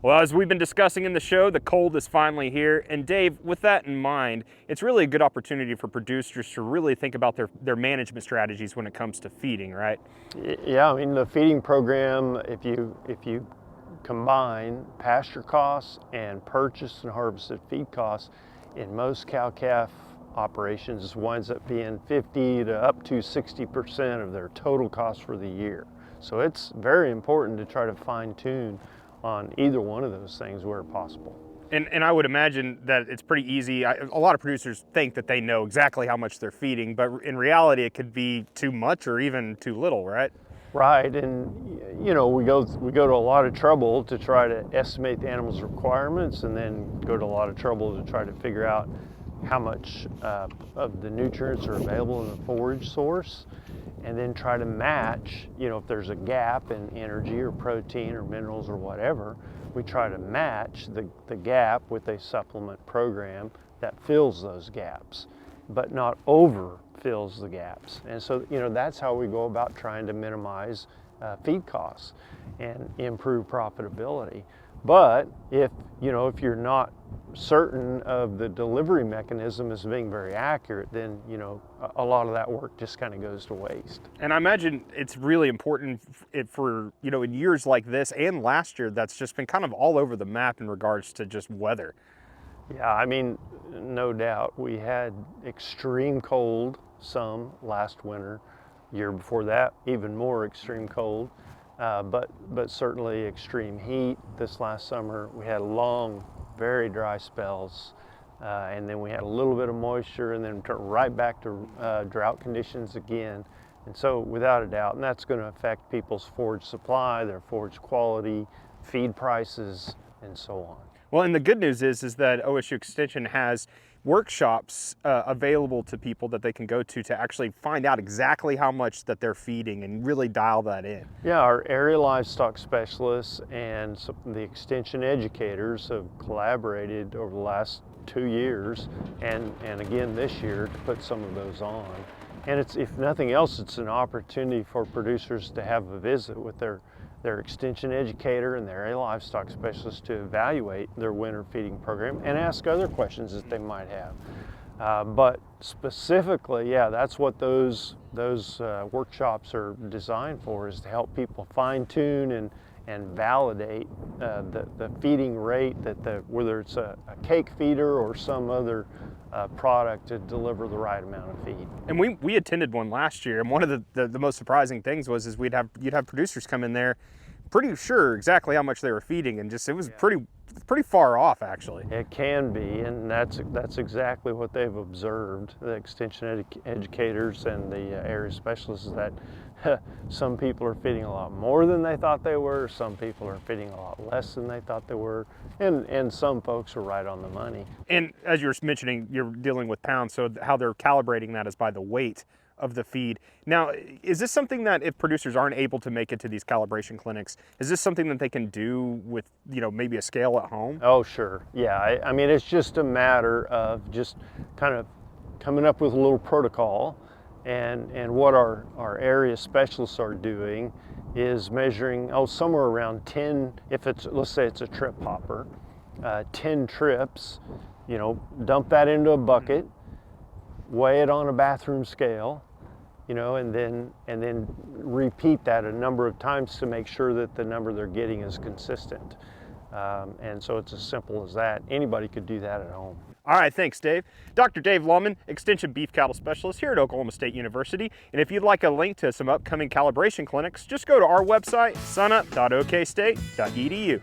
Well, as we've been discussing in the show, the cold is finally here. And Dave, with that in mind, it's really a good opportunity for producers to really think about their management strategies when it comes to feeding, right? Yeah, I mean the feeding program, if you combine pasture costs and purchased and harvested feed costs, in most cow-calf operations winds up being 50 to up to 60% of their total cost for the year. So it's very important to try to fine tune on either one of those things where possible. And I would imagine that it's pretty easy. A lot of producers think that they know exactly how much they're feeding, but in reality it could be too much or even too little, right? Right, and you know, we go to a lot of trouble to try to estimate the animal's requirements, and then go to a lot of trouble to try to figure out how much of the nutrients are available in the forage source, and then try to match, you know, if there's a gap in energy or protein or minerals or whatever, we try to match the gap with a supplement program that fills those gaps, but not overfills the gaps. And so, you know, that's how we go about trying to minimize feed costs and improve profitability. But if you're not certain of the delivery mechanism as being very accurate, then, you know, a lot of that work just kind of goes to waste. And I imagine it's really important for, you know, in years like this and last year, that's just been kind of all over the map in regards to just weather. Yeah, I mean, no doubt. We had extreme cold some last winter. Year before that, even more extreme cold. But certainly extreme heat this last summer. We had long, very dry spells, and then we had a little bit of moisture, and then right back to drought conditions again. And so, without a doubt, and that's going to affect people's forage supply, their forage quality, feed prices, and so on. Well, and the good news is that OSU Extension has workshops available to people that they can go to actually find out exactly how much that they're feeding and really dial that in. Yeah, our area livestock specialists and the extension educators have collaborated over the last 2 years and again this year to put some of those on. And it's, if nothing else, it's an opportunity for producers to have a visit with their extension educator and their area livestock specialist to evaluate their winter feeding program and ask other questions that they might have. But specifically, yeah, that's what those workshops are designed for, is to help people fine tune and validate the feeding rate, whether it's a cake feeder or some other product to deliver the right amount of feed. And we attended one last year, and one of the most surprising things was you'd have producers come in there pretty sure exactly how much they were feeding, and just it was pretty far off actually. It can be, and that's exactly what they've observed. The extension educators and the area specialists is that some people are feeding a lot more than they thought they were, some people are feeding a lot less than they thought they were, and some folks are right on the money. And as you're mentioning, you're dealing with pounds, so how they're calibrating that is by the weight of the feed. Now, is this something that if producers aren't able to make it to these calibration clinics, is this something that they can do with, you know, maybe a scale at home? Oh, sure. Yeah, I mean, it's just a matter of just kind of coming up with a little protocol, and what our area specialists are doing is measuring, somewhere around 10, if it's, let's say it's a trip hopper, 10 trips, you know, dump that into a bucket, weigh it on a bathroom scale, you know, and then repeat that a number of times to make sure that the number they're getting is consistent. And so it's as simple as that. Anybody could do that at home. All right, thanks, Dave. Dr. Dave Lalman, Extension Beef Cattle Specialist here at Oklahoma State University. And if you'd like a link to some upcoming calibration clinics, just go to our website, sunup.okstate.edu.